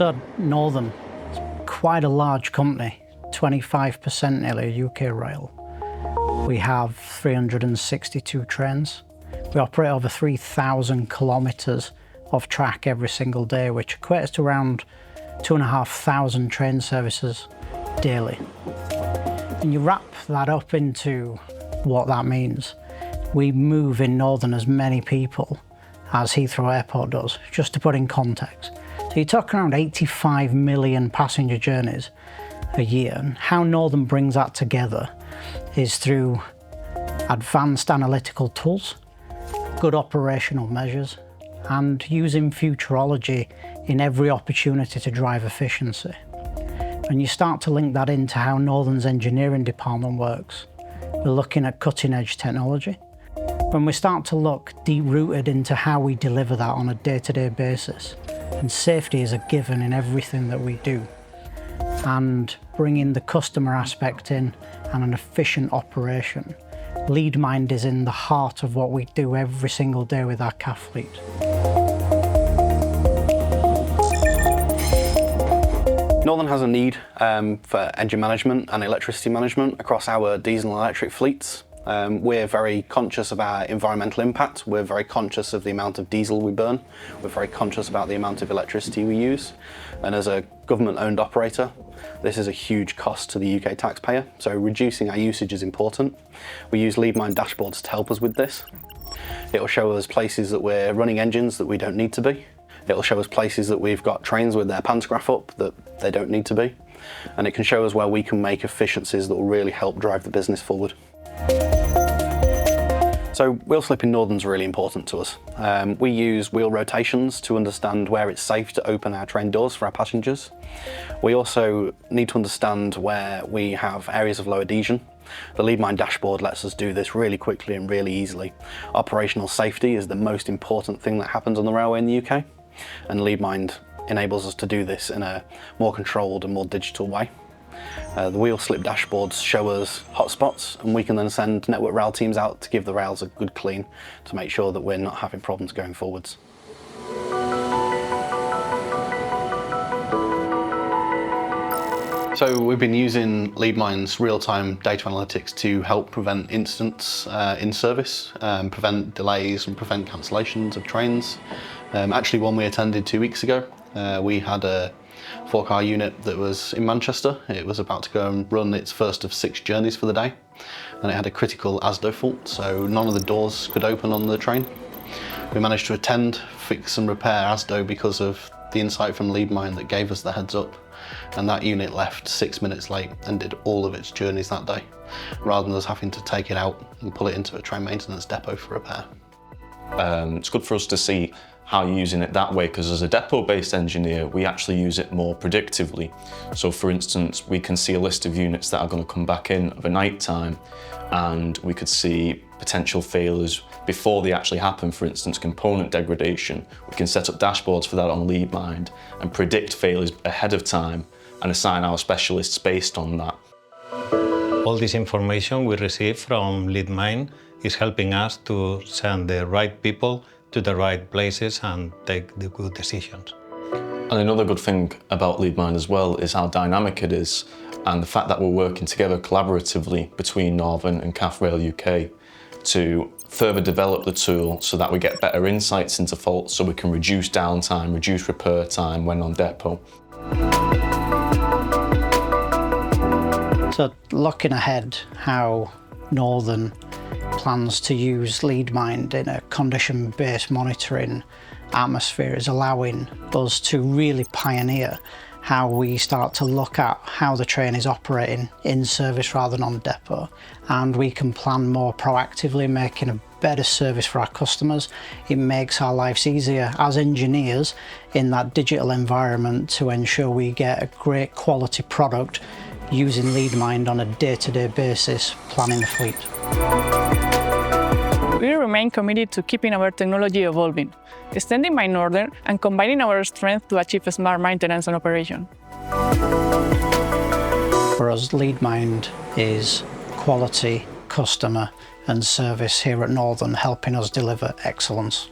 So Northern, quite a large company, 25% nearly UK rail. We have 362 trains. We operate over 3,000 kilometres of track every single day, which equates to around 2,500 train services daily. And you wrap that up into what that means. We move in Northern as many people as Heathrow Airport does, just to put in context. So you're talking around 85 million passenger journeys a year. And how Northern brings that together is through advanced analytical tools, good operational measures, and using futurology in every opportunity to drive efficiency. And you start to link that into how Northern's engineering department works. We're looking at cutting-edge technology. When we start to look deep-rooted into how we deliver that on a day-to-day basis, and safety is a given in everything that we do, and bringing the customer aspect in and an efficient operation, LeadMind is in the heart of what we do every single day with our CAF fleet. Northern has a need for engine management and electricity management across our diesel and electric fleets. We're very conscious of our environmental impact. We're very conscious of the amount of diesel we burn. We're very conscious about the amount of electricity we use. And as a government-owned operator, this is a huge cost to the UK taxpayer. So reducing our usage is important. We use LeadMind dashboards to help us with this. It will show us places that we're running engines that we don't need to be. It will show us places that we've got trains with their pantograph up that they don't need to be. And it can show us where we can make efficiencies that will really help drive the business forward. So wheel slip in Northern's really important to us. We use wheel rotations to understand where it's safe to open our train doors for our passengers. We also need to understand where we have areas of low adhesion. The LeadMind dashboard lets us do this really quickly and really easily. Operational safety is the most important thing that happens on the railway in the UK, and LeadMind enables us to do this in a more controlled and more digital way. The wheel slip dashboards show us hotspots, and we can then send network rail teams out to give the rails a good clean to make sure that we're not having problems going forwards. So we've been using LeadMind's real-time data analytics to help prevent incidents in service, prevent delays and prevent cancellations of trains. Actually, one we attended 2 weeks ago, we had a 4-car unit that was in Manchester. It was about to go and run its first of 6 journeys for the day, and it had a critical ASDO fault, so none of the doors could open on the train. We managed to attend, fix and repair ASDO because of the insight from LeadMind that gave us the heads up, and that unit left 6 minutes late and did all of its journeys that day, rather than us having to take it out and pull it into a train maintenance depot for repair. It's good for us to see how you're using it that way, because as a depot-based engineer, we actually use it more predictively. So for instance, we can see a list of units that are going to come back in of a night time, and we could see potential failures before they actually happen. For instance, component degradation. We can set up dashboards for that on LeadMind and predict failures ahead of time and assign our specialists based on that. All this information we receive from LeadMind is helping us to send the right people to the right places and take the good decisions. And another good thing about LeadMind as well is how dynamic it is, and the fact that we're working together collaboratively between Northern and CAF Rail UK to further develop the tool so that we get better insights into faults, so we can reduce downtime, reduce repair time when on depot. So looking ahead, how Northern plans to use LeadMind in a condition-based monitoring atmosphere is allowing us to really pioneer how we start to look at how the train is operating in service rather than on depot, and we can plan more proactively, making a better service for our customers. It makes our lives easier as engineers in that digital environment to ensure we get a great quality product using LeadMind on a day-to-day basis, planning the fleet. We remain committed to keeping our technology evolving, extending by Northern and combining our strength to achieve smart maintenance and operation. For us, LeadMind is quality, customer and service here at Northern, helping us deliver excellence.